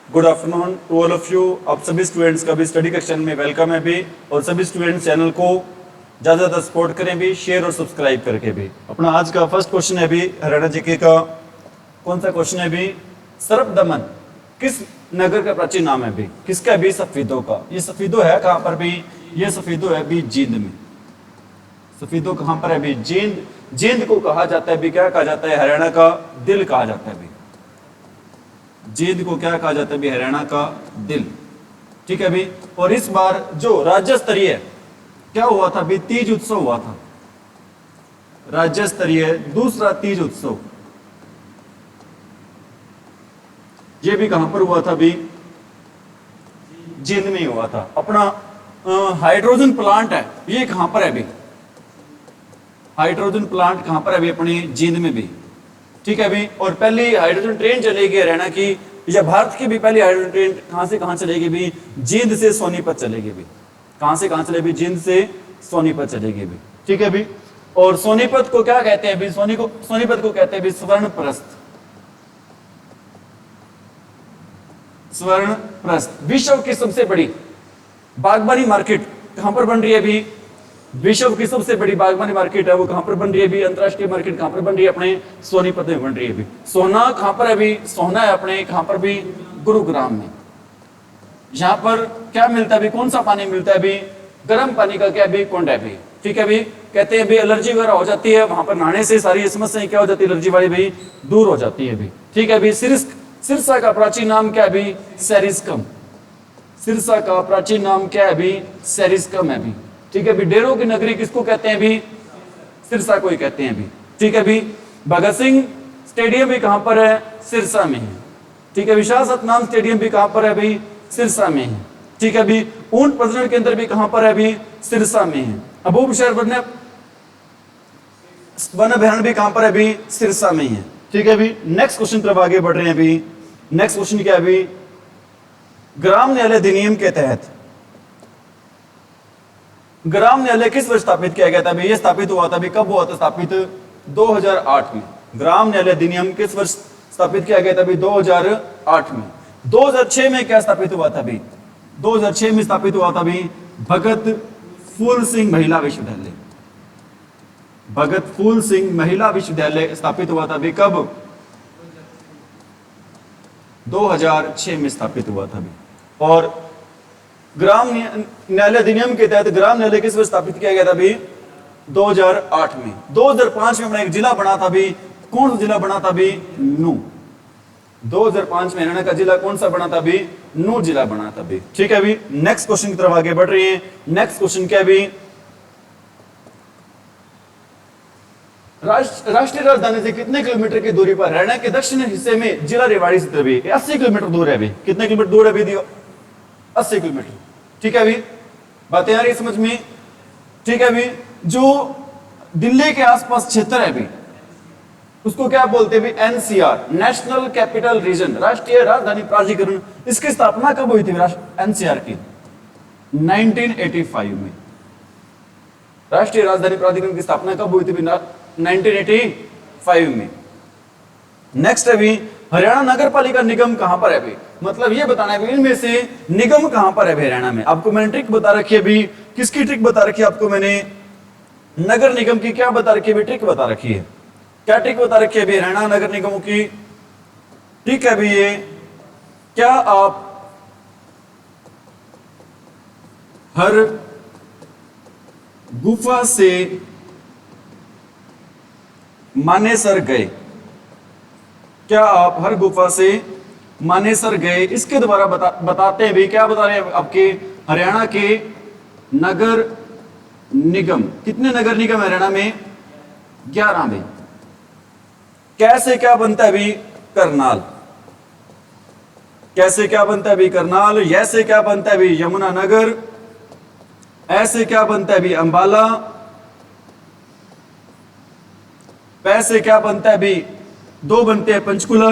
Good afternoon to all of you. आप सभी students का भी स्टडी कक्षन में वेलकम है भी, और सभी स्टूडेंट्स चैनल को ज़्यादा सपोर्ट करें भी, शेयर और सब्सक्राइब करके भी। अपना आज का फर्स्ट क्वेश्चन है भी हरियाणा जीके का। कौन सा क्वेश्चन है भी? सर्पदमन किस नगर का प्राचीन नाम है भी? किसका भी? सफीदों का। ये सफीदो है कहाँ पर भी? ये सफीदो है भी जींद में। सफीदो कहाँ पर है भी? जींद। जींद को कहा जाता है भी, क्या कहा जाता है? हरियाणा का दिल कहा जाता है भी। जींद को क्या कहा जाता है भी? हरियाणा का दिल। ठीक है भी। और इस बार जो राज्य स्तरीय क्या हुआ था भी? तीज उत्सव हुआ था। राज्य स्तरीय दूसरा तीज उत्सव, ये भी कहां पर हुआ था भी? जींद में ही हुआ था। अपना हाइड्रोजन प्लांट है, ये कहां पर है भी? हाइड्रोजन प्लांट कहां पर है भी? अपनी जींद में भी। ठीक है भी। और पहली हाइड्रोजन ट्रेन चलेगी हरियाणा की या भारत की भी पहली हाइड्रोजन ट्रेन कहां से कहां चलेगी भी? जींद से सोनीपत चलेगी भी। कहां से कहां चलेगी? जींद से सोनीपत चलेगी भी। ठीक है भी। और सोनीपत को क्या कहते हैं भी? सोनीपत को कहते हैं भी स्वर्णप्रस्थ। स्वर्णप्रस्थ विश्व की सबसे बड़ी बागवानी मार्केट कहां पर बन रही है भी? विश्व की सबसे बड़ी बागवानी मार्केट है वो कहां पर बन रही है भी? अंतरराष्ट्रीय मार्केट कहां पर बन रही है? अपने सोनीपत में बन रही है भी। सोना कहां पर है भी? सोना है अपने कहां पर भी? गुरुग्राम में। यहां पर क्या मिलता है भी? कौन सा पानी मिलता है भी? गर्म पानी का क्या भी? कुंड है भी। ठीक है भी। कहते हैं भी एलर्जी वगैरह हो जाती है वहां पर नहाने से, सारी समस्याएं क्या हो जाती है? एलर्जी वाली भी दूर हो जाती है भी। ठीक है भी। सिरसा का प्राचीन नाम क्या है भी? सेरिस्कम। सिरसा का प्राचीन नाम क्या है भी? सेरिस्कम है भी। ठीक है भी। डेरों की नगरी किसको कहते हैं भी? सिरसा को ही कहते हैं भी। ठीक है भी। भगत सिंह स्टेडियम भी कहां पर है? सिरसा में है। ठीक है भी। शाह सतनाम स्टेडियम भी कहां पर है भी? सिरसा में है। ठीक है भी। ऊंट प्रजनन केंद्र भी कहां पर है भी? सिरसा में है। अबूबशहर वन अभयारण्य भी कहां पर है भी? सिरसा में है। ठीक है भी। नेक्स्ट क्वेश्चन तरफ आगे बढ़ रहे हैं भी। नेक्स्ट क्वेश्चन क्या है भी? ग्राम न्यायालय अधिनियम के तहत ग्राम न्यायालय किस वर्ष स्थापित किया गया था भी? ये स्थापित हुआ था भी, कब हुआ था स्थापित? 2008 में। ग्राम न्यायालय अधिनियम किस वर्ष स्थापित किया गया था भी? 2008 में। 2006 में क्या स्थापित हुआ था भी? 2006 में स्थापित हुआ था भी भगत फूल सिंह महिला विश्वविद्यालय। भगत फूल सिंह महिला विश्वविद्यालय स्थापित हुआ था भी, कब? 2006 में स्थापित हुआ था भी। और ग्राम न्यायालय अधिनियम के तहत ग्राम न्यायालय किस वर्ष स्थापित किया गया था भी? 2008 में। 2005 में अपना एक जिला बना था भी, कौन सा जिला बना था भी? नू। 2005 में हरियाणा का जिला कौन सा बना था भी? नू जिला बना था भी। ठीक है भी। नेक्स्ट क्वेश्चन की तरफ आगे बढ़ रही है। नेक्स्ट क्वेश्चन क्या भी? राष्ट्रीय राजधानी से कितने किलोमीटर की दूरी पर हरियाणा के दक्षिण हिस्से में जिला रेवाड़ी स्थित है भी? 80 किलोमीटर दूर है भी। कितने किलोमीटर दूर है भी? 80 किलोमीटर। ठीक है भी। बातें आ रही समझ में? ठीक है भी। जो दिल्ली के आसपास क्षेत्र है भी उसको क्या बोलते हैं भी? एनसीआर, नेशनल कैपिटल रीजन, राष्ट्रीय राजधानी प्राधिकरण। इसकी स्थापना कब हुई थी एनसीआर की? 1985 में। राष्ट्रीय राजधानी प्राधिकरण की स्थापना कब हुई थी? 1985 में। नेक्स्ट है भी हरियाणा नगर पालिका निगम कहां पर है भी? मतलब ये बताना है भी इनमें से निगम कहां पर है भी हरियाणा में। आपको मैंने ट्रिक बता रखी है भी। किसकी ट्रिक बता रखी है आपको मैंने? नगर निगम की क्या बता रखी है भी? ट्रिक बता रखी है। क्या ट्रिक बता रखी है भी हरियाणा नगर निगमों की? ठीक है भी। ये क्या आप हर गुफा से मानेसर गए? क्या आप हर गुफा से मानेसर गए? इसके द्वारा बताते हैं भी, क्या बता रहे हैं आपके? हरियाणा के नगर निगम, कितने नगर निगम हरियाणा में? 11 में। कैसे क्या बनता है भी? करनाल। कैसे क्या बनता है भी? करनाल। ऐसे क्या बनता है भी? यमुनानगर। ऐसे क्या बनता है भी? अंबाला। पैसे क्या बनता है भी? 2 बनते हैं, पंचकुला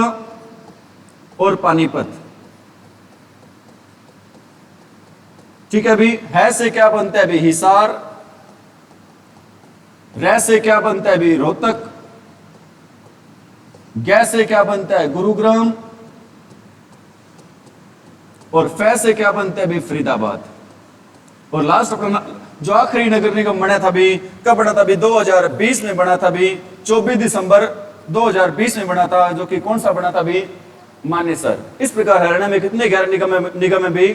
और पानीपत। ठीक है भी। है से क्या बनता है भी? हिसार। रह से क्या बनता है भी? रोहतक। गै से क्या बनता है? गुरुग्राम। और फै से क्या बनता है अभी फरीदाबाद। और लास्ट अपना जो आखिरी नगर निगम बना था अभी, कब बना था अभी 2020 में बना था अभी, 24 दिसंबर 2020 में बना था, जो कि कौन सा बना था अभी, मानेसर। इस प्रकार हरियाणा में कितने 11 निगम है भी,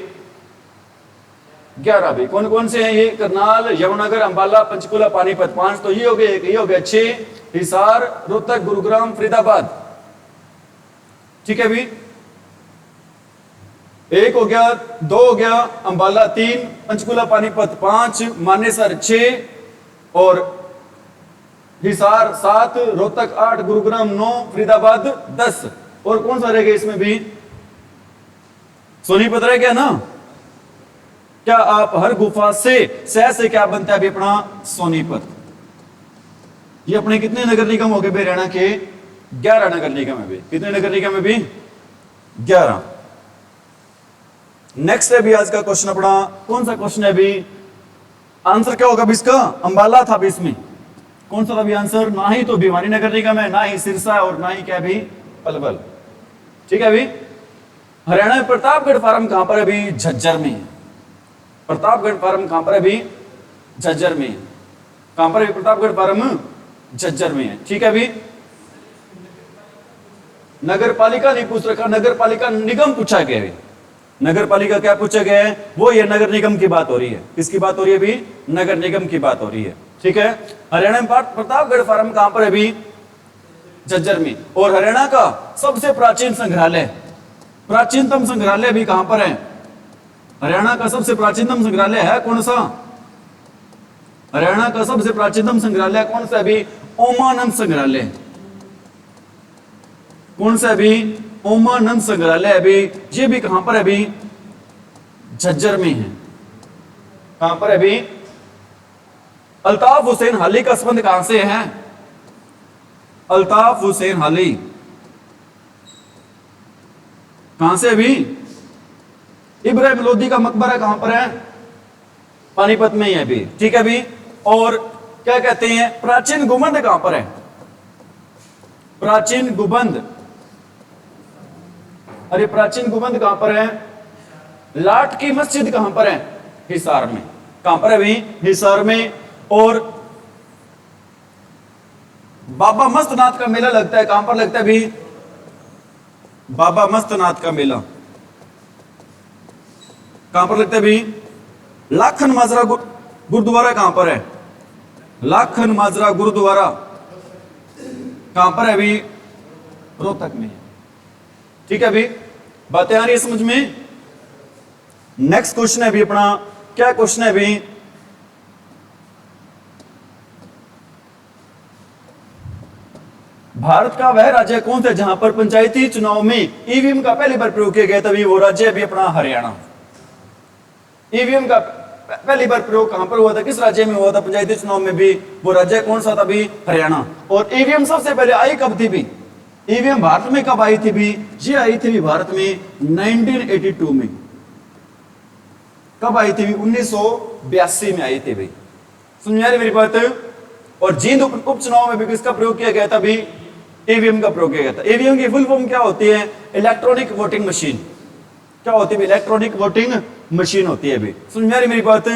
11 भी। कौन कौन से हैं ये, करनाल, यमुनानगर, अंबाला, पंचकुला, पानीपत 5, तो ये हो गए, ये हो गया 6, हिसार, रोहतक, गुरुग्राम, फरीदाबाद। ठीक है भी, 1 हो गया, 2 हो गया, अंबाला 3, पंचकुला पानीपत 5, मानेसर 6 और हिसार 7, रोहतक 8, गुरुग्राम 9, फरीदाबाद 10। और कौन सा रह गया इसमें भी, सोनीपत रह गया ना। क्या आप हर गुफा से सह से क्या बनता है अभी अपना सोनीपत। ये अपने कितने नगर निगम हो गए हरियाणा के, 11 नगर निगम है भी। कितने नगर निगम है भी, 11। नेक्स्ट है भी आज का क्वेश्चन अपना, कौन सा क्वेश्चन है भी, आंसर क्या होगा भी इसका, अंबाला था भी इसमें। कौन सा था भी आंसर, ना ही तो भिवानी नगर निगम है, ना ही सिरसा और ना ही क्या भी पलवल। ठीक है भी, हरियाणा में प्रतापगढ़ फार्म कहां पर है भी, झज्जर में है। प्रतापगढ़ फार्म कहां पर है भी, झज्जर में है। कहां पर है प्रतापगढ़ फार्म, झज्जर में है। ठीक है भी, नगर पालिका नहीं पूछ रखा, नगर पालिका निगम पूछा गया है। नगर पालिका क्या पूछा गया है, वो ये नगर निगम की बात हो रही है। किसकी बात हो रही है भी, नगर निगम की बात हो रही है। ठीक है, हरियाणा में प्रतापगढ़ फार्म कहां पर है भी, झज्जर में। और हरियाणा का सबसे प्राचीन संग्रहालय, प्राचीनतम संग्रहालय भी कहां पर है, हरियाणा का सबसे प्राचीनतम संग्रहालय है कौन सा, हरियाणा का सबसे प्राचीनतम संग्रहालय कौन सा भी, ओमानंद संग्रहालय। कौन सा भी, ओमानंद संग्रहालय अभी, ये भी कहां पर है अभी, झज्जर में है। कहां पर है अभी, अल्ताफ हुसैन हाली का संबंध कहां से है, अल्ताफ हुसैन हाली कहां से अभी, इब्राहिम लोदी का मकबरा कहां पर है, पानीपत में ही है अभी। ठीक है अभी, और क्या कहते हैं, प्राचीन गुंबद कहां पर है, प्राचीन गुंबद, अरे प्राचीन गुंबद कहां पर है, लाट की मस्जिद कहां पर है, हिसार में। कहां पर है अभी, हिसार में। और बाबा मस्तनाथ का मेला लगता है, कहां पर लगता है अभी, बाबा मस्तनाथ का मेला कहां पर लगता है अभी, लाखन माजरा गुरुद्वारा कहां पर है, लाखन माजरा गुरुद्वारा कहां पर है अभी, रोहतक में। ठीक है अभी, बातें आ रही है समझ में। नेक्स्ट क्वेश्चन है अभी अपना, क्या क्वेश्चन है अभी, भारत का वह राज्य कौन सा जहां पर पंचायती चुनाव में ईवीएम का पहली बार प्रयोग किया गया, तभी वो राज्य अभी अपना हरियाणा। ईवीएम का पहली बार प्रयोग कहां पर हुआ था, किस राज्य में हुआ था पंचायती चुनाव में भी, वो राज्य कौन सा था भी, हरियाणा। और ईवीएम सबसे पहले आई कब थी भी, ईवीएम भारत में कब आई थी भी, ये आई थी भी भारत में 1982 में। कब आई थी भी, 1982 में आई थी भाई। समझ में आ रही मेरी बात। और जींद उपचुनाव में भी किसका प्रयोग किया गया था भी, ईवीएम का प्रयोग किया गया था। ईवीएम की फुल फॉर्म क्या होती है, इलेक्ट्रॉनिक वोटिंग मशीन। क्या होती है, इलेक्ट्रॉनिक वोटिंग मशीन होती है भी। समझ में आ रही मेरी बात।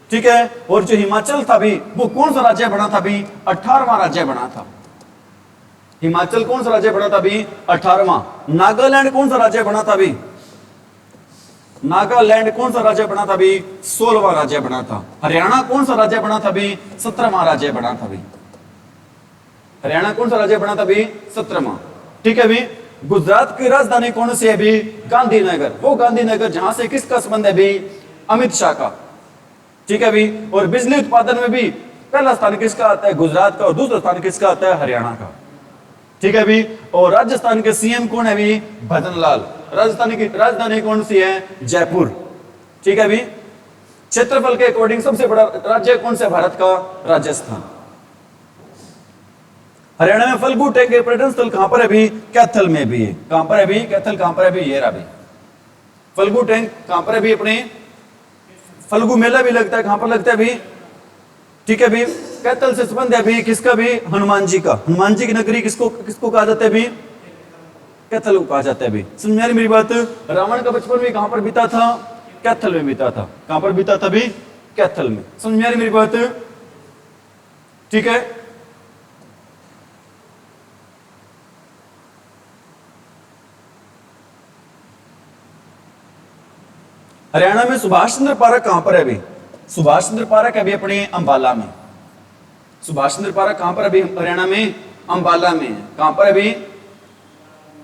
ठीक है, और जो हिमाचल था भी, वो कौन सा राज्य बना था भी, 18वां राज्य बना था। हिमाचल कौन सा राज्य बना था भी, 18वां। नागालैंड कौन सा राज्य बना था भी, नागालैंड कौन सा राज्य बना था भी, 16वां राज्य बना था। हरियाणा कौन सा राज्य बना था भी, 17वां राज्य बना था भी। हरियाणा कौन सा राज्य बना था भी, 17वां। ठीक है भी, गुजरात की राजधानी कौन सी है भी, गांधीनगर। वो गांधीनगर जहां से किसका संबंध है भी, अमित शाह का। ठीक है भी, और बिजली उत्पादन में भी पहला स्थान किसका आता है, गुजरात का, और दूसरा स्थान किसका आता है, हरियाणा का। ठीक है भी, और राजस्थान के सीएम कौन है भी, भजन लाल। राजस्थान की राजधानी कौन सी है, जयपुर। ठीक है भी, क्षेत्रफल के अकॉर्डिंग सबसे बड़ा राज्य कौन सा भारत का, राजस्थान। हरियाणा में फल्गु टैंक के पर्यटन स्थल कहां पर है भी, कैथल में भी है। कहां पर है भी, कैथल कहां पर है भी, ये रहा भी। फल्गु टैंक कहां पर है भी, अपने फल्गु मेला भी लगता है, कहां पर लगता है भी, ठीक है भी, कैथल से संबंध है भी किसका भी, हनुमान जी का। हनुमान जी की नगरी किसको किसको कहा जाता है भी, कैथल को कहा जाता है अभी। समझ में आ रही मेरी बात? रावण का बचपन भी कहां पर बीता था? कैथल में बीता था। कहां पर बीता था भी? कैथल में। समझ में आ रही मेरी बात? ठीक है। हरियाणा में सुभाष चंद्र पार्क कहां पर है अभी? सुभाष चंद्र पार्क अभी अपने अंबाला में। सुभाष चंद्र पार्क कहां पर अभी? हरियाणा में अंबाला में। कहां पर अभी?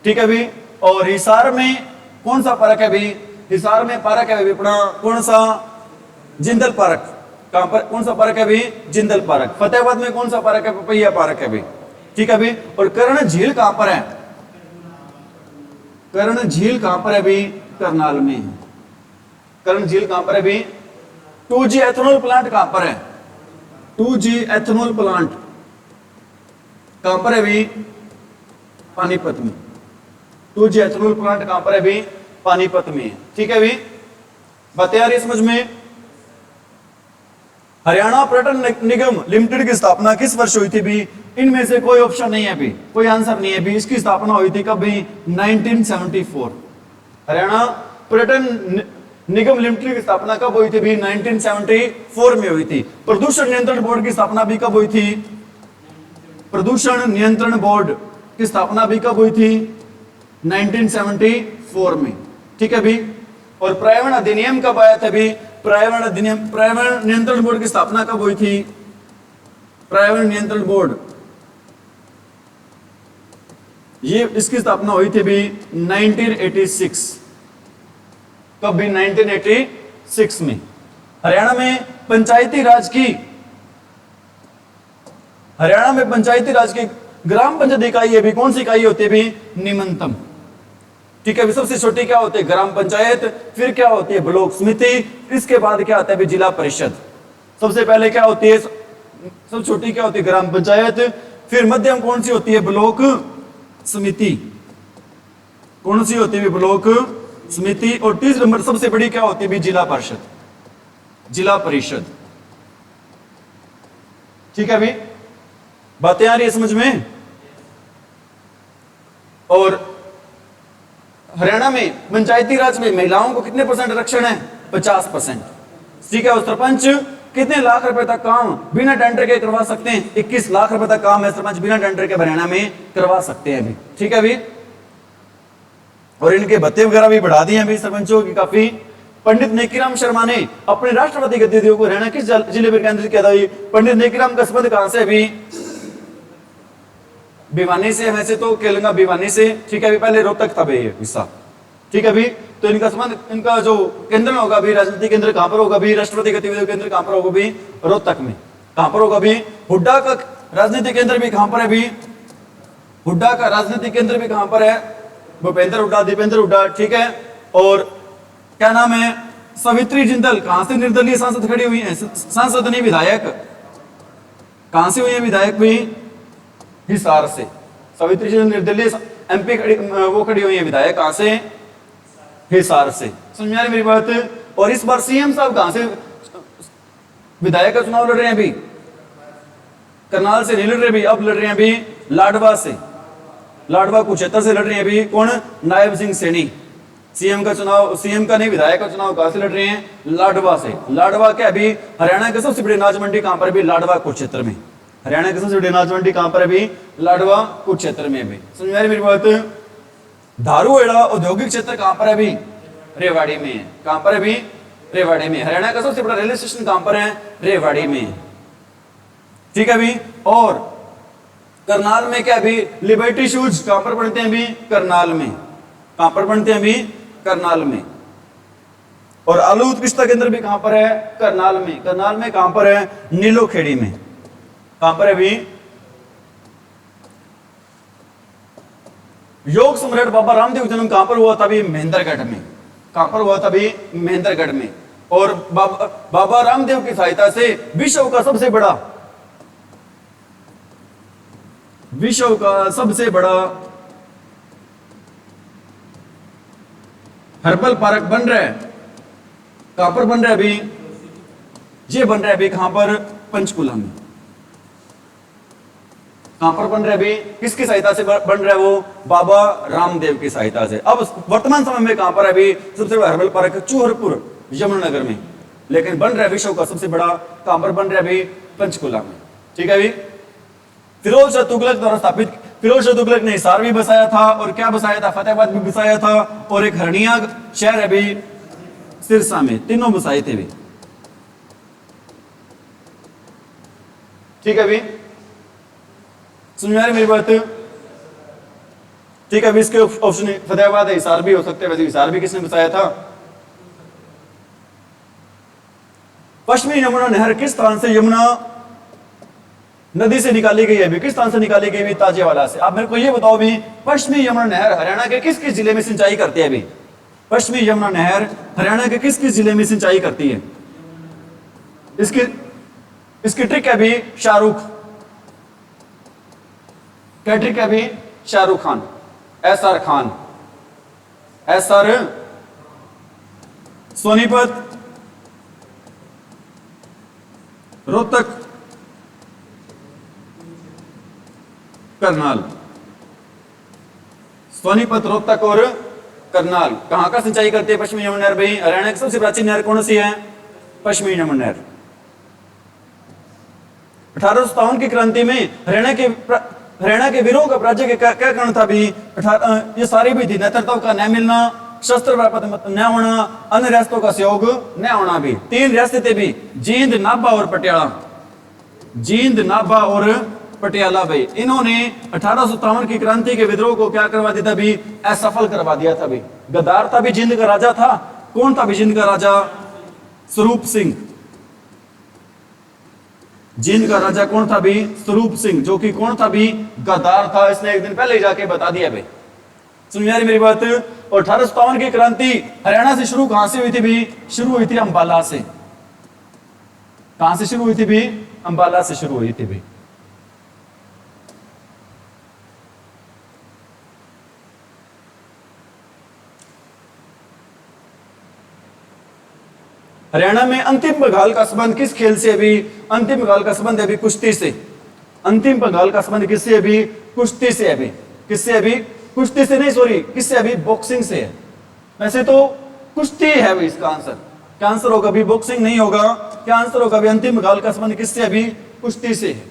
ठीक है अभी। और हिसार में कौन सा पार्क है अभी? हिसार में पार्क है अभी अपना कौन सा? जिंदल पार्क। कहां पर कौन सा पार्क है अभी? जिंदल पार्क। फतेहाबाद में कौन सा पार्क है? पपैया पार्क है अभी। ठीक है अभी। और कर्ण झील कहां पर है? कर्ण झील कहां पर है अभी? करनाल में। कर्ण झील कहां पर है अभी? 2G एथेनॉल प्लांट कहां पर है? 2G एथेनॉल प्लांट कहां पर है अभी? पानीपत में। 2G एथेनॉल प्लांट कहां पर है अभी? पानीपत में। ठीक है अभी। बातें आ रही समझ में? हरियाणा पर्यटन निगम लिमिटेड की स्थापना किस वर्ष हुई थी भी? इनमें से कोई ऑप्शन नहीं है अभी, कोई आंसर नहीं है अभी। इसकी स्थापना हुई थी कब भी? 1974। हरियाणा पर्यटन निगम लिमिटेड की स्थापना कब हुई थी भी? 1974 में हुई थी। प्रदूषण नियंत्रण बोर्ड की स्थापना भी कब हुई थी? प्रदूषण नियंत्रण बोर्ड की स्थापना भी कब हुई थी? 1974 में। ठीक है भी। और पर्यावरण अधिनियम कब आया था भी? पर्यावरण अधिनियम, पर्यावरण नियंत्रण बोर्ड की स्थापना कब हुई थी? पर्यावरण नियंत्रण बोर्ड, ये इसकी स्थापना हुई थी भी 1986। कब भी? 1986 में। हरियाणा में पंचायती राज की, हरियाणा में पंचायती राज की ग्राम पंचायत इकाई है भी कौन सी इकाई होती है भी? निम्नतम। ठीक है। सबसे छोटी क्या होती है? ग्राम पंचायत। फिर क्या होती है? ब्लॉक समिति। इसके बाद क्या आता है? जिला परिषद। सबसे पहले क्या होती है? सबसे छोटी क्या होती है? ग्राम पंचायत। फिर मध्यम कौन सी होती है? ब्लॉक समिति। कौन सी होती है? ब्लॉक समिति। और तीसरे नंबर सबसे बड़ी क्या होती है? जिला परिषद, जिला परिषद। ठीक है अभी। बातें आ रही है समझ में? और हरियाणा में पंचायती राज में महिलाओं को कितने % आरक्षण है? 50%। ठीक है। और सरपंच कितने लाख रुपए तक काम बिना टेंडर के करवा सकते हैं? 21 लाख रुपए तक काम है सरपंच बिना टेंडर के हरियाणा में करवा सकते हैं अभी। ठीक है अभी। और इनके भत्ते वगैरह भी बढ़ा दिए अभी सरपंचों की काफी। पंडित नेकीराम शर्मा ने अपने राष्ट्रपति गद्दीदेव को हरियाणा किस जिले में केंद्रित किया था? पंडित नेकीराम का संबंध कहां से अभी? भिवानी से। वैसे तो केलंगा भिवानी से। ठीक है अभी। पहले रोहतक था भाई ये हिस्सा। ठीक है अभी। तो इनका संबंध, इनका जो केंद्र होगा अभी, राजनीतिक केंद्र कहां पर होगा अभी? राष्ट्रपति गतिविधियों केंद्र कहां पर होगा अभी? रोहतक में। कहां पर होगा अभी? हुड्डा का राजनीतिक केंद्र भी कहां पर है अभी? हुड्डा का राजनीतिक केंद्र भी कहां पर है? भूपेंद्र हुड्डा, दीपेंद्र हुड्डा। ठीक है। और क्या नाम है? सवित्री जिंदल कहां से निर्दलीय सांसद खड़ी हुई है? सांसद नहीं, विधायक। कहां से हुई है विधायक भी? हिसार से। सवित्री जिंदल निर्दलीय MP खड़ी, वो खड़ी हुई है विधायक कहां से? हिसार से। समझ में आ रही मेरी बात? और इस बार CM साहब कहां से विधायक का चुनाव लड़ रहे हैं अभी? करनाल से नहीं लड़ रहे अभी, अब लड़ रहे हैं अभी लाडवा से। लाडवा कुरुक्षेत्र से लड़ रहे हैं अभी। कौन? नायब सिंह सैनी। CM का चुनाव, CM का नहीं, विधायक का चुनाव कहां से लड़ रहे हैं? लाडवा से। लाडवा क्या अभी? हरियाणा के सबसे बड़ी अनाज मंडी कहां पर? अभी लाडवा कुरुक्षेत्र में। हरियाणा के सबसे बड़ी अनाज मंडी कहां पर? अभी लाडवा कुरुक्षेत्र में अभी। समझ में आ रही मेरी बात? धारूहेड़ा औद्योगिक क्षेत्र कहां पर है अभी? रेवाड़ी में है। कहां पर है अभी? रेवाड़ी में। हरियाणा का सबसे बड़ा रेलवे स्टेशन कहां पर है? रेवाड़ी में। ठीक है अभी। और करनाल में क्या अभी? लिबर्टी शूज कहां पर बनते हैं अभी? करनाल में। कहां पर बनते हैं अभी? करनाल में। और आलू उत्कृष्टता केंद्र भी कहां पर है? करनाल में। करनाल में कहां पर है? नीलोखेड़ी में। कहां पर है अभी? योग सम्राट बाबा रामदेव का जन्म कहां पर हुआ था अभी? महेंद्रगढ़ में। कहां पर हुआ था अभी? महेंद्रगढ़ में। और बाबा रामदेव की सहायता से विश्व का सबसे बड़ा हर्बल पार्क बन रहा है। कहां पर बन रहा है अभी? ये बन रहा है अभी कहां पर? पंचकुला में। कहां पर बन रहा है अभी, किसकी सहायता से बन रहा है वो, बाबा रामदेव की सहायता से। अब वर्तमान समय में कहां पर है अभी, सबसे बड़ा हर्बल पार्क चूहरपुर यमुनानगर में, लेकिन बन रहा है विश्व का सबसे बड़ा कहां पर बन रहा है अभी, पंचकुला में। ठीक है अभी, फिरोज शाह तुगलक द्वारा स्थापित, फिरोज शाह तुगलक ने हिसार भी बसाया था, और क्या बसाया था, फतेहाबाद भी बसाया था, और एक हरनिया शहर है अभी सिरसा में, तीनों बसाए थे भी। ठीक है अभी, समझ में आ रही मेरी बात। ठीक है अभी, इसके ऑप्शन फतेहाबाद है, हिसार भी हो सकते हैं, वैसे हिसार भी किसने बसाया था। पश्चिमी यमुना नहर किस स्थान से यमुना नदी से निकाली गई है अभी, किस स्थान से निकाली गई है, ताजियावाला से। आप मेरे को ये बताओ भी, पश्चिमी यमुना नहर हरियाणा के किस किस जिले में सिंचाई करती है अभी, पश्चिमी यमुना नहर हरियाणा के किस किस जिले में सिंचाई करती है। इसकी ट्रिक है अभी शाहरुख, क्या ट्रिक है अभी, शाहरुख खान, SR खान, SR सोनीपत, रोहतक, करनाल, सोनीपत, रोहतक और करनाल कहां का सिंचाई करती है पश्चिमी यमुना नहर भाई, हरियाणा की सबसे प्राचीन नहर कौन सी है, पश्चिमी यमुना नहर। 1857 की क्रांति में हरियाणा के वीरों का पराजय क्या कारण था भी, ये सारी भी थी, नेतृत्व का न मिलना, शस्त्र प्राप्त न होना, अन्य रियासतों का सहयोग न होना भी। 3 रियासतें भी, जींद, नाभा और पटियाला, जींद, नाभा और पटियाला भाई, इन्होंने 1857 की क्रांति के विद्रोह को क्या करवा दिया था भी, असफल करवा दिया था भी। गद्दार था भी, जींद का राजा था, कौन था भी जींद का राजा, स्वरूप सिंह। जींद का राजा कौन था भी, स्वरूप सिंह, जो कि कौन था भी, गद्दार था। इसने एक दिन पहले ही जाके बता दिया भाई, सुनिए यार मेरी बात। और 1857 की क्रांति हरियाणा से शुरू कहां से हुई थी भी, शुरू हुई थी अंबाला से। कहां से शुरू हुई थी भी, अंबाला से शुरू हुई थी भी। हरियाणा में अंतिम बंगाल का संबंध किस खेल से अभी, अंतिम बंगाल का संबंध अभी कुश्ती से, अंतिम बंगाल का संबंध किससे अभी, कुश्ती से अभी, किससे अभी, कुश्ती से नहीं, सॉरी, किससे अभी, बॉक्सिंग से है। वैसे तो कुश्ती है अभी इसका आंसर, क्या आंसर होगा अभी, बॉक्सिंग नहीं होगा, क्या आंसर होगा अभी, अंतिम बंगाल का संबंध किससे अभी, कुश्ती से है।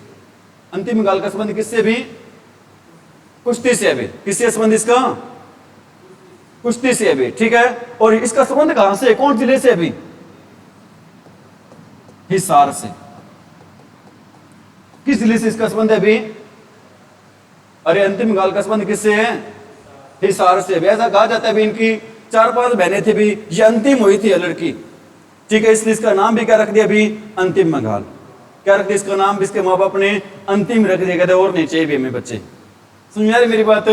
अंतिम बंगाल का संबंध किससे अभी, कुश्ती से अभी, किससे संबंध इसका, कुश्ती से अभी। ठीक है, और इसका संबंध कहां से, कौन जिले से अभी, हिसार से। किस जिले से इसका संबंध है अभी, अरे अंतिम बंगाल का संबंध किससे है, हिसार से। ऐसा कहा जाता है भी, इनकी 4-5 बहनें थी भी, ये अंतिम हुई थी लड़की। ठीक है, इसलिए इसका नाम भी क्या रख दिया अभी, अंतिम बंगाल। क्या रख दिया इसका नाम, इसके माँ बाप ने अंतिम रख दिया, कहते और नहीं चाहिए भी हमें बच्चे। सुन यार मेरी बात।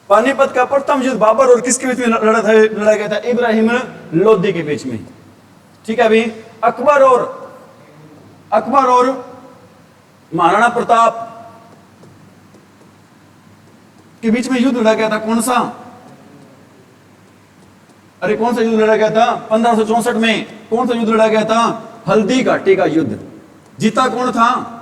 पानीपत का प्रथम युद्ध बाबर और किसके बीच में लड़ा गया था, इब्राहिम लोदी के बीच में। ठीक है अभी, अकबर और महाराणा प्रताप के बीच में युद्ध लड़ा गया था, कौन सा, अरे कौन सा युद्ध लड़ा गया था, 1564 में कौन सा युद्ध लड़ा गया था, हल्दी घाटी का युद्ध। जीता कौन था,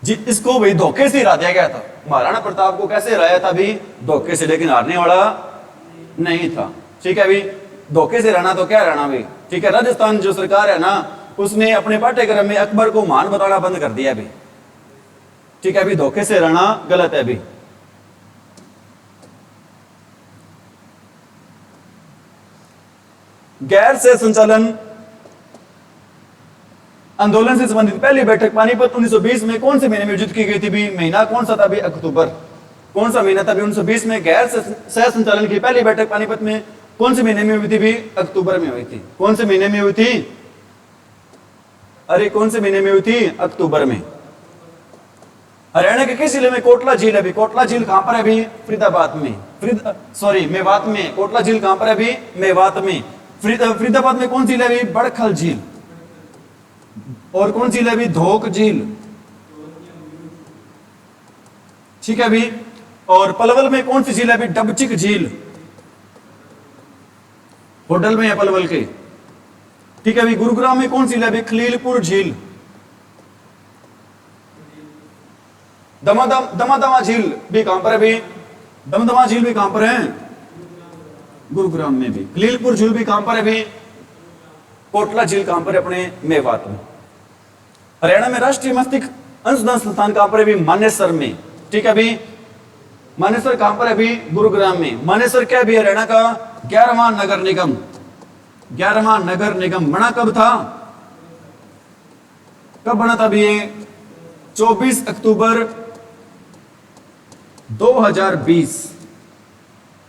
इसको भाई धोखे से हरा दिया गया था। महाराणा प्रताप को कैसे हराया था भी, धोखे से, लेकिन हारने वाला नहीं था। ठीक है अभी, धोखे से रहना तो क्या रहना भी। ठीक है, राजस्थान जो सरकार है ना, उसने अपने पाठ्यक्रम में अकबर को महान बताना बंद कर दिया अभी। ठीक है अभी, धोखे से रहना गलत है अभी। गैर से संचालन आंदोलन से संबंधित पहली बैठक पानीपत 1920 में कौन से महीने में आयोजित की गई थी भी, महीना कौन सा था भी, अक्टूबर। कौन सा महीना था भी 1920 में गैर सह संचालन की पहली बैठक पानीपत में कौन से महीने में हुई थी भी, अक्टूबर में हुई थी। कौन से महीने में हुई थी, अरे कौन से महीने में हुई थी, अक्टूबर में। हरियाणा के किस जिले में कोटला झील है भी, कोटला झील कहां पर है भी, फरीदाबाद में, मेवात में। कोटला झील कहां पर है भी, मेवात में। फरीदाबाद में कौन झील है भी, बड़खल झील। और कौन झील है भी, धोक झील। ठीक है अभी, और पलवल में कौन सी झील है भी, डबचिक झील। होटल में है पलवल के। ठीक है अभी गुरुग्राम में कौन सी झील है अभी? खलीलपुर झील। दमादमा झील भी कहां पर है अभी? दमदमा झील भी कहां पर है? गुरुग्राम में भी। खलीलपुर झील भी कहां पर है अभी? कोटला झील कहां पर है? अपने मेवात में। हरियाणा में राष्ट्रीय मस्तिष्क अनुसंधान संस्थान कहां पर है अभी? मानेसर में। ठीक है अभी मानेसर कहां पर है अभी? गुरुग्राम में। मानेसर क्या भी हरियाणा का 11वां नगर निगम। 11वां नगर निगम बना कब था? कब बना था अभी? 24 अक्टूबर 2020।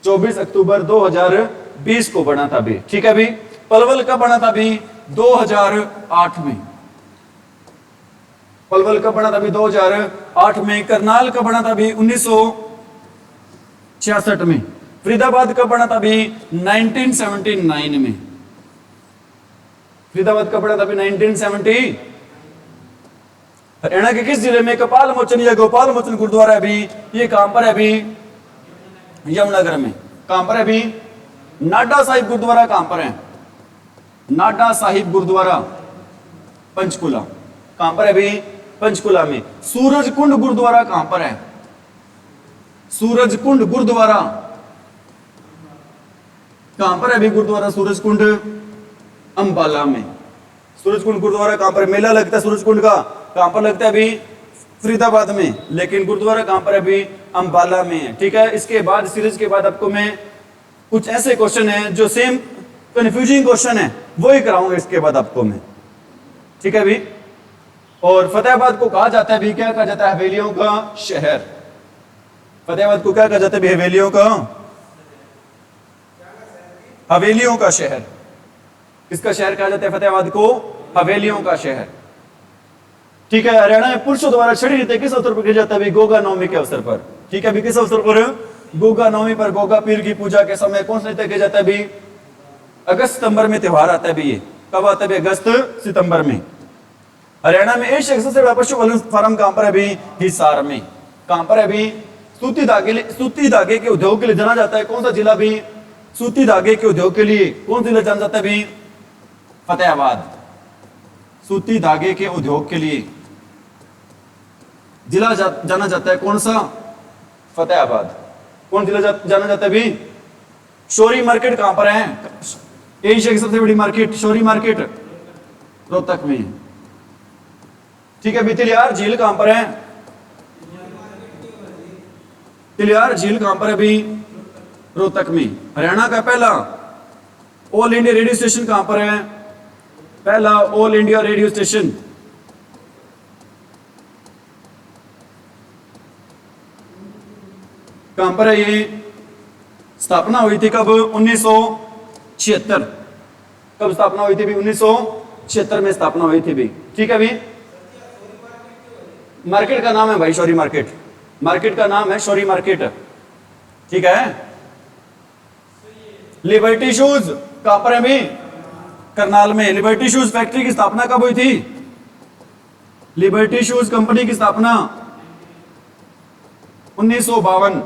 24 अक्टूबर 2020 को बना था अभी। ठीक है अभी पलवल कब बना था अभी? 2008 में। पलवल कब बना था अभी? 2008 में। करनाल कब बना था अभी? 1966 में। फरीदाबाद कब बना था अभी? 1979 में। फरीदाबाद कब बना था अभी? 1970। हरियाणा के किस जिले में कपाल मोचन या गोपाल मोचन गुरुद्वारा है अभी? ये कहां पर है अभी? यमुनानगर में। कहां पर है अभी? नाडा साहिब गुरुद्वारा कहां पर है? नाडा साहिब गुरुद्वारा पंचकुला। कहां पर है अभी? पंचकुला में। सूरज कुंड गुरुद्वारा कहां पर है? सूरज कुंड गुरुद्वारा कहां पर है अभी? गुरुद्वारा सूरज कुंड अंबाला में। सूरज कुंड गुरुद्वारा कहां पर? मेला लगता है सूरज कुंड का, कहां पर लगता है अभी? फरीदाबाद में। लेकिन गुरुद्वारा कहां पर है अभी? अंबाला में है। ठीक है इसके बाद सीरीज के बाद आपको मैं कुछ ऐसे क्वेश्चन है जो सेम कंफ्यूजिंग क्वेश्चन है वो ही कराऊंगा इसके बाद आपको मैं। ठीक है अभी और फतेहाबाद को कहा जाता है भी? क्या कहा जाता है? हवेलियों का शहर। फतेहाबाद को क्या कहा जाता है? हवेलियों का, हवेलियों का शहर। किसका शहर कहा जाता है फतेहाबाद को? हवेलियों का शहर। ठीक है हरियाणा में पुरुषों द्वारा छड़ी रीते किस अवसर पर किया जाता है? गोगा नवमी के अवसर पर। ठीक है अभी किस अवसर पर? गोगा नवमी पर। गोगा पीर की पूजा के समय कौन सा नृत्य किया जाता है अभी? अगस्त सितंबर में त्योहार आता है अभी। ये कब आता है? अगस्त सितंबर में। हरियाणा में एशिया का सबसे बड़ा पशु पालन फार्म कहां पर है अभी? हिसार में। कहां पर है अभी? सूती धागे के उद्योग के लिए जाना जाता है कौन सा जिला भी? सूती धागे के उद्योग के लिए कौन सा जिला जाना जाता है अभी? फतेहाबाद। सूती धागे के उद्योग के लिए जिला जाना जाता है कौन सा? फतेहाबाद। कौन जिला जाना जाता है अभी? शोरी मार्केट कहां पर है? एशिया की सबसे बड़ी मार्केट शोरी मार्केट रोहतक में है। ठीक है तिलियार झील कहां पर है? तिलियार झील कहां पर है अभी? रोहतक में। हरियाणा का पहला ऑल इंडिया रेडियो स्टेशन कहां पर है? पहला ऑल इंडिया रेडियो स्टेशन कहां पर है? ये स्थापना हुई थी कब? 1976। कब स्थापना हुई थी भी? 1976 में स्थापना हुई थी भी। ठीक है भी मार्केट का नाम है भाई शौरी मार्केट। मार्केट का नाम है शौरी मार्केट। ठीक है लिबर्टी शूज कहां पर है भी? करनाल में। लिबर्टी शूज फैक्ट्री की स्थापना कब हुई थी? लिबर्टी शूज कंपनी की स्थापना 1952।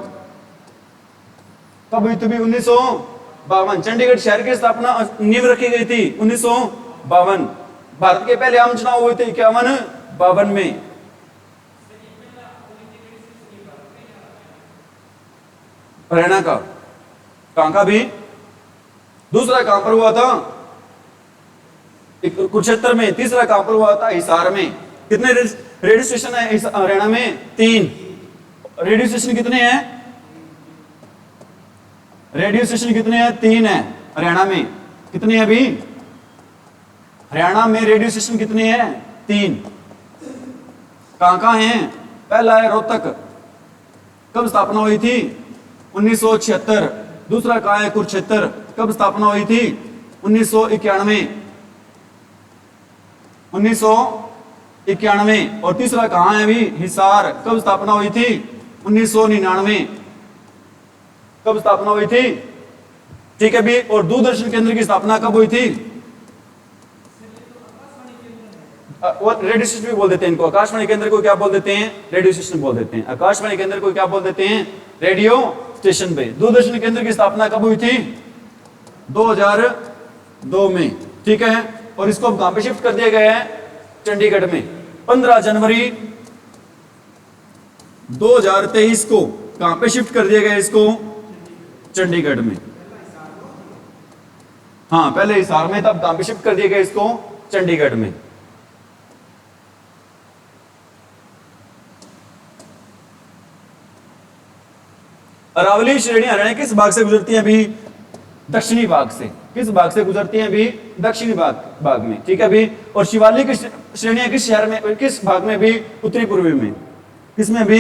कब हुई थी? 1952। चंडीगढ़ शहर की स्थापना नींव रखी गई थी 1952। भारत के पहले आम चुनाव हुए थे 51-52 में। हरियाणा का कहां का भी? दूसरा कहां पर हुआ था? कुरुक्षेत्र में। तीसरा कहां पर हुआ था? हिसार में। कितने रेडियो स्टेशन है हरियाणा में? 3 रेडियो स्टेशन। कितने हैं रेडियो स्टेशन? कितने हैं? 3 है हरियाणा में। कितने हैं अभी? हरियाणा में रेडियो स्टेशन कितने हैं? 3। कहां कहां हैं? पहला है रोहतक। कब स्थापना हुई थी? 1976। दूसरा कहां है? कुरुक्षेत्र। कब स्थापना हुई थी? 1991। 1991। और तीसरा कहां है अभी? हिसार। कब स्थापना हुई थी? 1999। कब स्थापना हुई थी? ठीक है भी और दूरदर्शन केंद्र की स्थापना कब हुई थी? रेडियो स्टेशन भी बोल देते हैं इनको। आकाशवाणी केंद्र को क्या बोल देते हैं? रेडियो स्टेशन बोल देते हैं। आकाशवाणी केंद्र को क्या बोल देते हैं? रेडियो स्टेशन पे। दूरदर्शन केंद्र की स्थापना कब हुई थी? 2002 में। ठीक है और इसको अब कहां पे शिफ्ट कर दिया गया है? चंडीगढ़ में। 15 जनवरी 2023 को कहां पे शिफ्ट कर दिया गया इसको? चंडीगढ़ में। हाँ, पहले हिसार में था, अब कहां पे शिफ्ट कर दिया गया इसको? चंडीगढ़ में। अरावली श्रेणी हरियाणा किस भाग से गुजरती है अभी? दक्षिणी भाग से। किस भाग से गुजरती है अभी? दक्षिणी भाग में। ठीक है अभी। और शिवालिक श्रेणियां किस शहर में, किस भाग में भी? उत्तरी पूर्वी में। किसमें भी?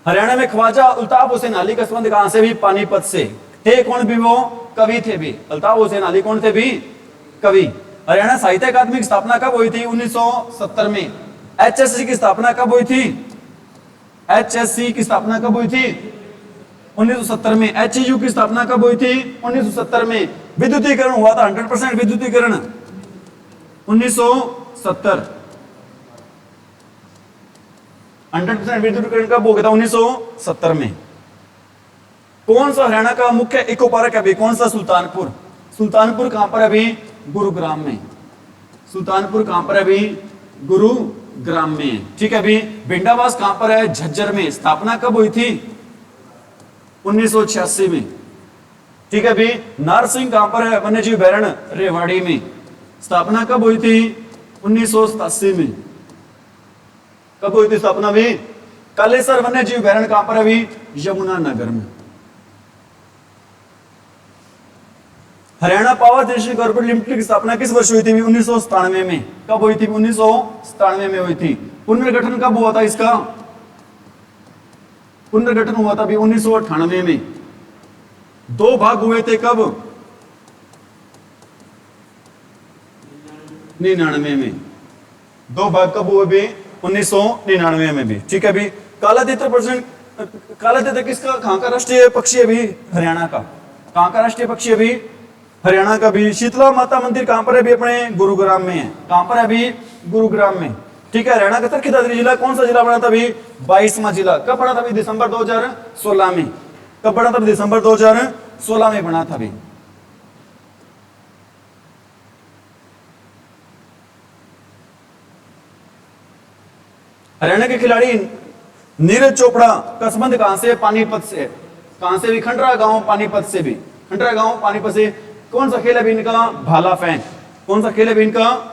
हरियाणा में ख्वाजा अल्ताफ हुसैन अली का संबंध कहां से भी? पानीपत से। थे कौन भी वो? कवि थे भी। अल्ताफ हुसैन अली कौन थे भी? कवि। हरियाणा साहित्य अकादमी की स्थापना कब हुई थी? 1970 में। HSC की स्थापना कब हुई थी? HSC की स्थापना कब हुई थी? 1970 में। HEU की स्थापना कब हुई थी? 1970 में। विद्युतीकरण हुआ था 100% विद्युतीकरण 1970। 100% विद्युतीकरण कब हो गया था? 1970 में। कौन सा हरियाणा का मुख्य इको पार्क है अभी? कौन सा? सुल्तानपुर। सुल्तानपुर कहां पर अभी? गुरुग्राम में। सुल्तानपुर कहां पर अभी? गुरुग्राम में। ठीक है अभी। भिंडावास कहां पर है? झज्जर में। स्थापना कब हुई थी? 1986 में। ठीक है अभी। नारसिंह कहां पर है? वन्यजीव अभयारण्य रेवाड़ी में। स्थापना कब हुई थी? 1987 में। कब हुई थी स्थापना भी? कालेसर वन्यजीव अभयारण्य कहां पर अभी? यमुनानगर में। Haryana power generation corporation limited की स्थापना किस वर्ष हुई थी? 1997 में। कब हुई थी? 1997 में हुई थी। पुनर्गठन कब हुआ था इसका? पुनर्गठन हुआ था अभी 1998 में। 2 भाग हुए थे कब? 99 में। 2 भाग कब हुए भी? 1999 में भी। ठीक है अभी। काला तीतर किसका, कहां का राष्ट्रीय पक्षी है अभी? हरियाणा का। कहां का राष्ट्रीय पक्षी अभी? हरियाणा का भी। शीतला माता मंदिर कहां पर है अभी? अपने गुरुग्राम में है। कहां पर है अभी? गुरुग्राम में। ठीक है। हरियाणा का तरक्की दादरी जिला कौन सा जिला बना था अभी? 22वां जिला। कब बना था अभी? दिसंबर 2016 में। कब बना था? दिसंबर 2016 में बना था अभी। हरियाणा के खिलाड़ी नीरज चोपड़ा का संबंध कहां से? पानीपत से। कहां से भी? खंडरा गांव पानीपत से भी। खंडरा गांव पानीपत से। कौन सा खेल है इनका? भाला फेंक। कौन सा खेल है इनका?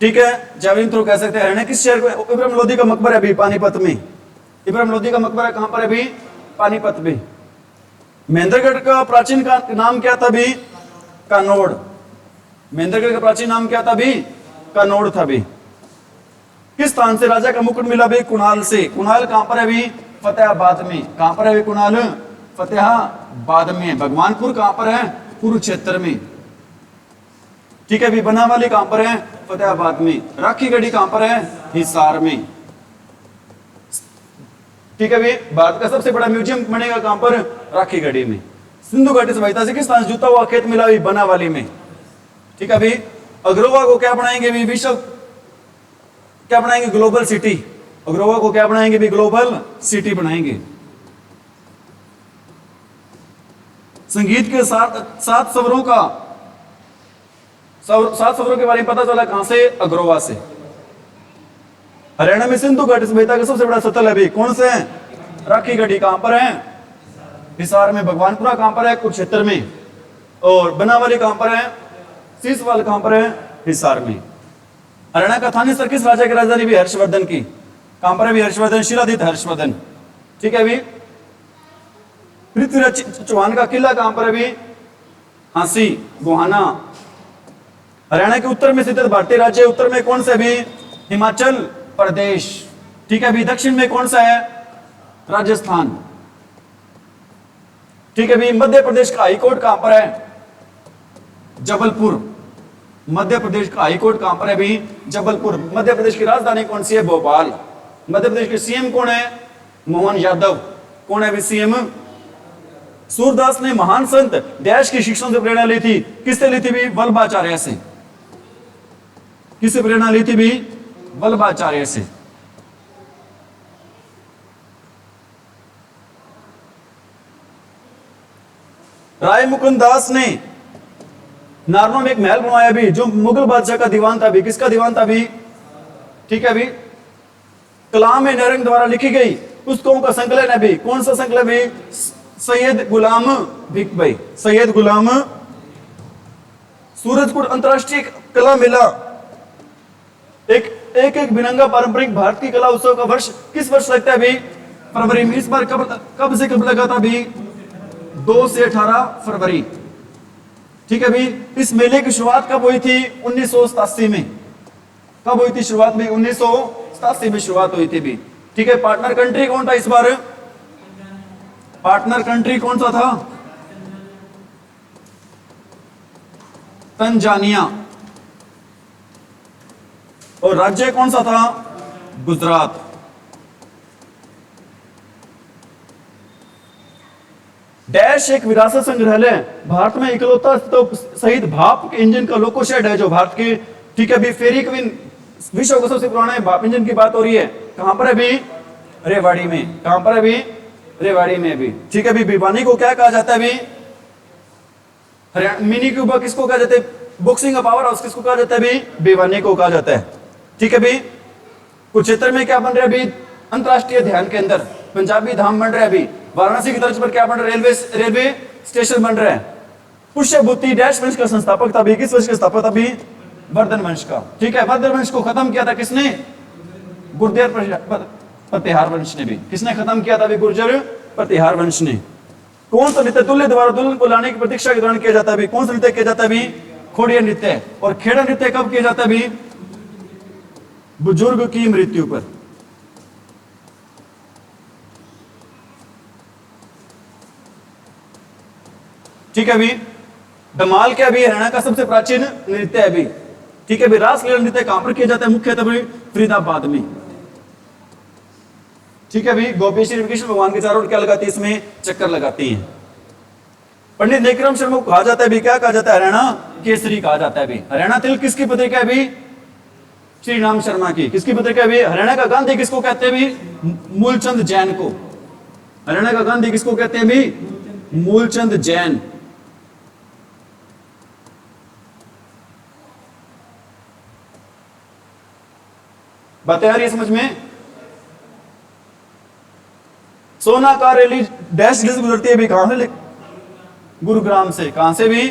ठीक है, जैवलिन थ्रो कह सकते हैं। हरियाणा किस शहर में इब्राहिम लोदी का मकबरा है अभी? पानीपत में। इब्राहिम लोदी का मकबरा कहां पर है अभी? पानीपत में। महेंद्रगढ़ का प्राचीन का नाम क्या था अभी? कानोड़। महेंद्रगढ़ का प्राचीन नाम क्या था अभी? कानोड़ था अभी। किस स्थान से राजा का मुकुट मिला अभी? कुणाल से। कुणाल कहां पर है अभी? फतेहाबाद में। कहां पर है अभी कुणाल? फतेहाबाद में। भगवानपुर कहां पर है? कुरुक्षेत्र में। ठीक है अभी। बनावाली कहां पर है? फतेहाबाद में। राखी गढ़ी कहां पर है? हिसार में। ठीक है अभी। भारत का सबसे बड़ा म्यूजियम बनेगा कहां पर? राखी गढ़ी में। सिंधु घाटी सभ्यता से किस स्थान से जुटा हुआ खेत मिला अभी? बनावाली में। ठीक है अभी। अग्रोवा को क्या बनाएंगे अभी? विश्व क्या बनाएंगे? Global city. अग्रोवा को क्या बनाएंगे भी? ग्लोबल सिटी बनाएंगे। संगीत के 7 स्वरों का 7 स्वरों के बारे में पता चला कहां से? अग्रोवा से। हरियाणा में सिंधु घाटी सभ्यता का सबसे बड़ा सतल है भी कौन से है? राखी गढ़ी। कहां पर है? हिसार में। भगवानपुरा कहां पर है? कुरुक्षेत्र में। और बनावाली कहां पर है? सीसवाल कहां पर है? हिसार में। हरियाणा का थानेसर किस राजा की राजधानी भी? हर्षवर्धन की। कहां पर है भी? हर्षवर्धन। शिलादित हर्षवर्धन। ठीक है अभी। पृथ्वीराज चौहान का किला कहां पर है अभी? हांसी गोहाना। हरियाणा के उत्तर में स्थित भारतीय राज्य उत्तर में कौन सा भी? हिमाचल प्रदेश। ठीक है अभी। दक्षिण में कौन सा है? राजस्थान। ठीक है अभी। मध्य प्रदेश का हाईकोर्ट कहां पर है? जबलपुर। मध्य प्रदेश का हाईकोर्ट कहां पर है अभी? जबलपुर। मध्य प्रदेश की राजधानी कौन सी है? भोपाल। मध्य प्रदेश के सीएम कौन है? मोहन यादव। कौन है अभी सीएम? सूरदास ने महान संत डैश की शिक्षा से प्रेरणा ली थी। किससे ली थी भी? वल्लभाचार्य से। किससे प्रेरणा ली थी भी? वल्लभाचार्य से। राय मुकुंद दास ने नारनौ में एक महल बनवाया भी, जो मुगल बादशाह का दीवान था भी, किसका दीवान था भी, ठीक है भी, कलाम ए नरंग द्वारा लिखी गई पुस्तकों का संकलन है भी, कौन सा संकलन भी, सैयद गुलाम भिक भाई, सैयद गुलाम। सूरजकुंड अंतरराष्ट्रीय कला मेला एक बिनंगा पारंपरिक भारत की कला उत्सव का वर्ष किस वर्ष लगता है भी, फरवरी में। इस बार कब से कब लगा था भी, 2 से 18 फरवरी, ठीक है भी। इस मेले की शुरुआत कब हुई थी, 1987 में। कब हुई थी शुरुआत में, 1987 में शुरुआत हुई थी भी, ठीक है। पार्टनर कंट्री कौन था इस बार, पार्टनर कंट्री कौन सा था, तंजानिया। और राज्य कौन सा था, गुजरात। डैश एक विरासत संग्रहालय भारत में इकलौता सहित भाप के इंजन का लोको शेड है जो भारत की, ठीक है भी, फेरी क्वीन विश्व का सबसे पुराना भाप इंजन की बात हो रही है, कहां पर है भी, रेवाड़ी में। कहां पर है भी, रेवाड़ी में भी, ठीक है भी। भिवानी को क्या कहा जाता है भी, मिनी क्यूबा किसको कहा जाता है, बॉक्सिंग का पावर हाउस किसको कहा जाता है भी, भिवानी को कहा जाता है, ठीक है भी। कुरुक्षेत्र में क्या बन रहा है अभी, अंतरराष्ट्रीय ध्यान के अंदर पंजाबी धाम बन रहा है अभी। वाराणसी की तर्ज पर क्या बन रहा है, रेलवे स्टेशन बन रहा है। पुष्यभूति डैश वंश का संस्थापक था भी, किस वंश का स्थापक था भी, वर्धन वंश का, ठीक है। वर्धन वंश को खत्म किया था किसने, गुर्जर प्रतिहार वंश ने भी। किसने खत्म किया था भी, गुर्जर प्रतिहार वंश ने। कौन सा नृत्य दूल्हे द्वारा दुल्हन को लाने की प्रतीक्षा के दौरान किया जाता है भी, कौन सा नृत्य किया जाता है भी, खोड़िया नृत्य। और खेड़ा नृत्य कब किया जाता है भी, बुजुर्ग की मृत्यु पर। ठीक है भी। धमाल क्या भी हरियाणा का सबसे प्राचीन नृत्य है भी, ठीक है भी। रासलीला नृत्य कहां पर किया जाता है, मुख्यतः भी फरीदाबाद में, ठीक है भी। गोपी श्री कृष्ण भगवान के चारों ओर क्या लगाती है, इसमें चक्कर लगाती हैं। पंडित नेकराम शर्मा को कहा जाता है भी, क्या कहा जाता है, हरियाणा केसरी कहा जाता है भी। हरियाणा तिलक किसकी पत्रिका है भी, श्री राम शर्मा की। किसकी पत्रिका है भी, हरियाणा का गांधी किसको कहते हैं भी, मूलचंद जैन को। हरियाणा का गांधी किसको कहते हैं भी, मूलचंद जैन। बातें आ रही है समझ में। सोना का रैली डैश से गुजरती है भी, कहां से, गुरुग्राम से। कहां से भी,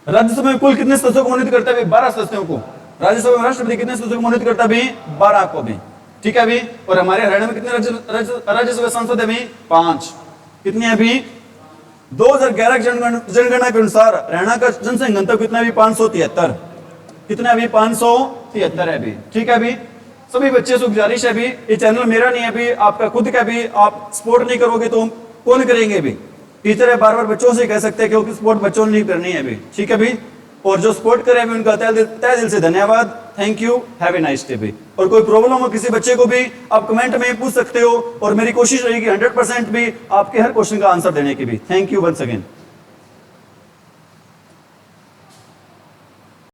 राज्यसभा में कुल कितने सदस्यों को मनोनीत करता है भी, 12 सदस्यों को। राज्यसभा में राष्ट्रपति कितने सदस्यों को मनोनीत करता है भी, 12 को भी, ठीक है भी। और हमारे हरियाणा में कितने राज्यसभा सांसद है भी, 5। कितने हैं भी, 2011 जनगणना के अनुसार हरियाणा का जनसंख्या घनत्व कितना भी, 573। कितना भी, 573 है भी, ठीक है भी। सभी बच्चे से गुजारिश है भी, ये चैनल मेरा नहीं है भी, आपका खुद का भी। आप सपोर्ट नहीं करोगे तो कौन करेंगे भी। टीचर है, बार बार बच्चों से कह सकते हैं क्योंकि सपोर्ट बच्चों ने नहीं करनी है भी, ठीक है भी। और जो सपोर्ट करे भी उनका तहे दिल से धन्यवाद, thank you, have a nice day भी। और कोई प्रॉब्लम हो किसी बच्चे को भी आप कमेंट में पूछ सकते हो, और मेरी कोशिश रहेगी 100% भी आपके हर क्वेश्चन का आंसर देने की भी। Thank you once again.